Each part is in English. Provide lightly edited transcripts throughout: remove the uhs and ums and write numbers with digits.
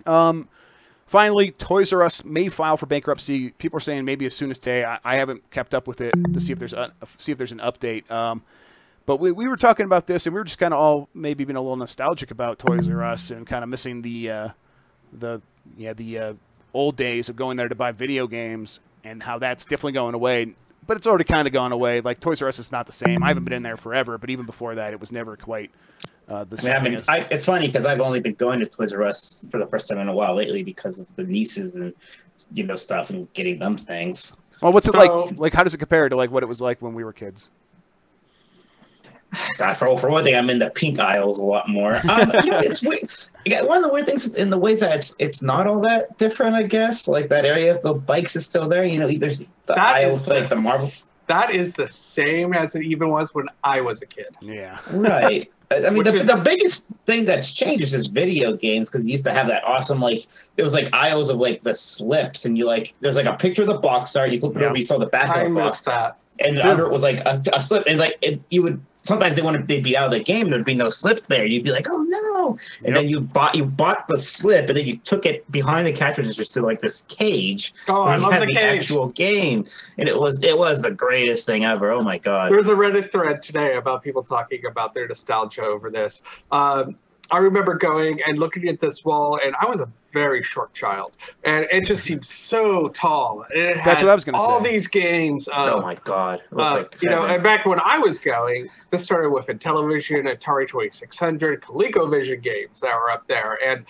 Finally, Toys R Us may file for bankruptcy. People are saying maybe as soon as today. I haven't kept up with it to see if there's an update. But we were talking about this, and we were just kind of all maybe being a little nostalgic about Toys R Us and kind of missing the old days of going there to buy video games and how that's definitely going away. But it's already kind of gone away. Like Toys R Us is not the same. I haven't been in there forever, but even before that, it was never quite the same. It's funny because I've only been going to Toys R Us for the first time in a while lately because of the nieces and stuff and getting them things. Well, what's it like? Like, how does it compare to like what it was like when we were kids? God, for one thing, I'm in the pink aisles a lot more. It's weird. One of the weird things in the ways that it's not all that different, I guess. Like that area of the bikes is still there. There's the aisle for like the Marvel. That is the same as it even was when I was a kid. Yeah. Right. I mean, the biggest thing that's changed is just video games because you used to have that awesome, like, there was like aisles of like the slips and there's like a picture of the box art, you flip it over, you saw the back of the box. And under it was like a slip, and like you would sometimes they'd be out of the game, there'd be no slip there. You'd be like, oh no! And then you bought the slip, and then you took it behind the cash register to like this cage. Oh, I love the cage. Actual game, and it was the greatest thing ever. Oh my god! There's a Reddit thread today about people talking about their nostalgia over this. I remember going and looking at this wall, and I was a very short child, and it just seemed so tall. It had That's what I was going to say. All these games. Oh my god! And back when I was going, this started with Intellivision, Atari 2600, ColecoVision games that were up there, and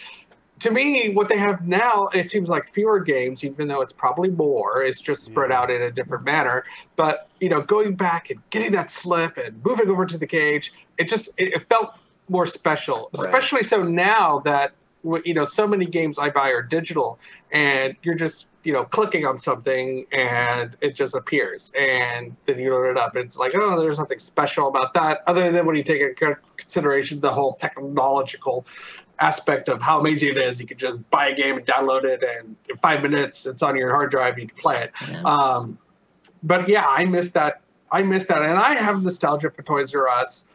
to me, what they have now, it seems like fewer games, even though it's probably more. It's just spread out in a different manner. But going back and getting that slip and moving over to the cage, it felt more special, especially so now that so many games I buy are digital, and you're just clicking on something and it just appears, and then you load it up. And it's like, oh, there's nothing special about that, other than when you take into consideration the whole technological aspect of how amazing it is. You could just buy a game and download it, and in 5 minutes it's on your hard drive. You can play it. Yeah. But yeah, I miss that, and I have nostalgia for Toys R Us.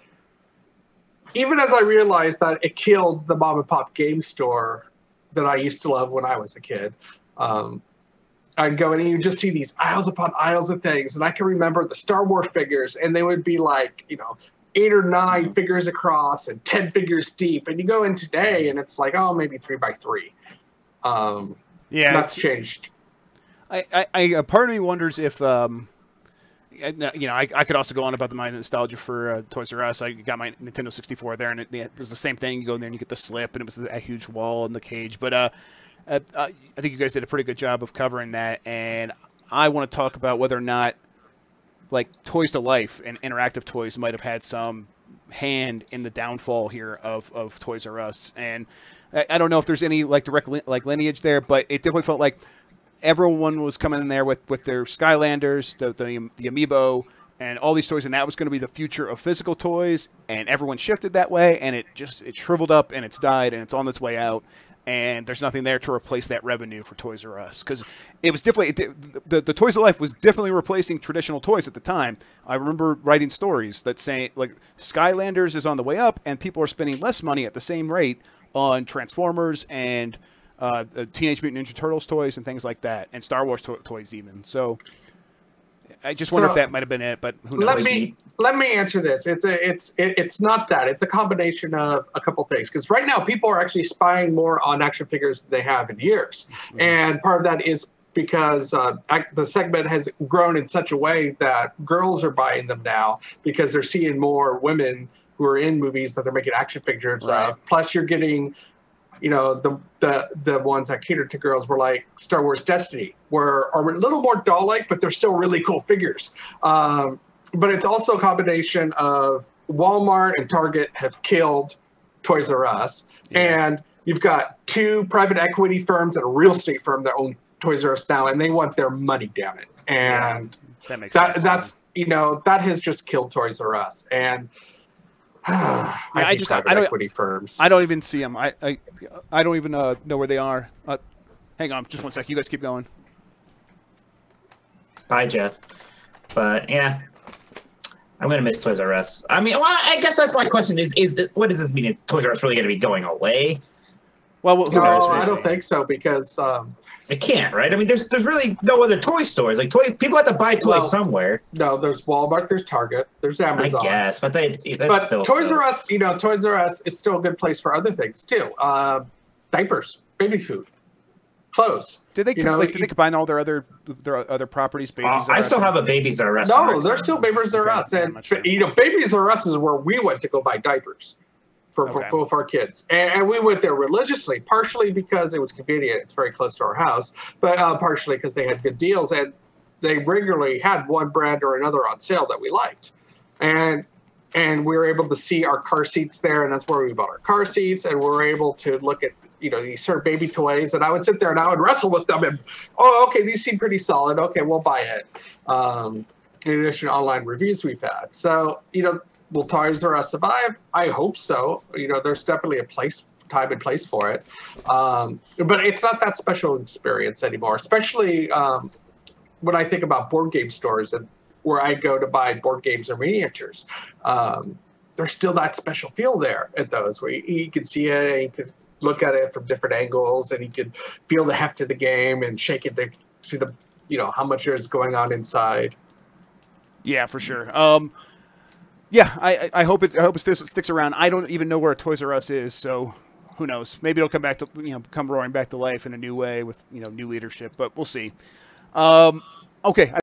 Even as I realized that it killed the mom and pop game store that I used to love when I was a kid. I'd go in and you just see these aisles upon aisles of things. And I can remember the Star Wars figures, and they would be like, 8 or 9 figures across and 10 figures deep. And you go in today and it's like, oh, maybe 3x3. Yeah, that's changed. I part of me wonders if, I could also go on about my nostalgia for Toys R Us. I got my Nintendo 64 there, and it was the same thing. You go in there and you get the slip, and it was a huge wall in the cage. But I think you guys did a pretty good job of covering that, and I want to talk about whether or not, like, Toys to Life and interactive toys might have had some hand in the downfall here of Toys R Us. And I don't know if there's any like direct lineage there, but it definitely felt like everyone was coming in there with their Skylanders, the Amiibo, and all these toys, and that was going to be the future of physical toys, and everyone shifted that way, and it shriveled up, and it's died, and it's on its way out, and there's nothing there to replace that revenue for Toys R Us, because it was definitely, the Toys of Life was definitely replacing traditional toys at the time. I remember writing stories that say, like, Skylanders is on the way up, and people are spending less money at the same rate on Transformers and Teenage Mutant Ninja Turtles toys and things like that, and Star Wars toys even. So I just wonder if that might have been it, but who knows? Let me answer this. It's not that. It's a combination of a couple things, because right now people are actually spying more on action figures than they have in years, and part of that is because the segment has grown in such a way that girls are buying them now because they're seeing more women who are in movies that they're making action figures of. Plus, you're getting the ones that cater to girls were like Star Wars Destiny, are a little more doll-like, but they're still really cool figures. But it's also a combination of Walmart and Target have killed Toys R Us, and you've got 2 private equity firms and a real estate firm that own Toys R Us now, and they want their money down it. And that makes sense. That's that has just killed Toys R Us. And I don't equity firms. I don't even see them. I don't even know where they are. Hang on, just one sec. You guys keep going. Bye, Jeff. But yeah, I'm gonna miss Toys R Us. I mean, well, I guess that's my question: is that what does this mean? Is Toys R Us really gonna be going away? Well, who knows? I don't think so because it can't, right? I mean, there's really no other toy stores. Like people have to buy toys somewhere. No, there's Walmart, there's Target, there's Amazon. I guess, but still Toys R Us, Toys R Us is still a good place for other things too. Diapers, baby food, clothes. Did they did they combine all their other properties? Babies I still have a Babies R Us. No, there's still Babies R Us, and Babies R Us is where we went to go buy diapers for both our kids, and we went there religiously. Partially because it was convenient; it's very close to our house, but partially because they had good deals, and they regularly had one brand or another on sale that we liked, and we were able to see our car seats there, and that's where we bought our car seats, and we were able to look at these sort of baby toys, and I would sit there and I would wrestle with them, and okay, these seem pretty solid. Okay, we'll buy it. In addition to online reviews we've had, so will Toys R Us survive? I hope so. There's definitely a time and place for it, but it's not that special experience anymore. Especially when I think about board game stores and where I go to buy board games or miniatures. There's still that special feel there at those where you can see it and you can look at it from different angles and you can feel the heft of the game and shake it to see the how much is going on inside. Yeah, for sure. Yeah, I hope it sticks around. I don't even know where Toys R Us is, so who knows? Maybe it'll come back to come roaring back to life in a new way with new leadership, but we'll see. Okay.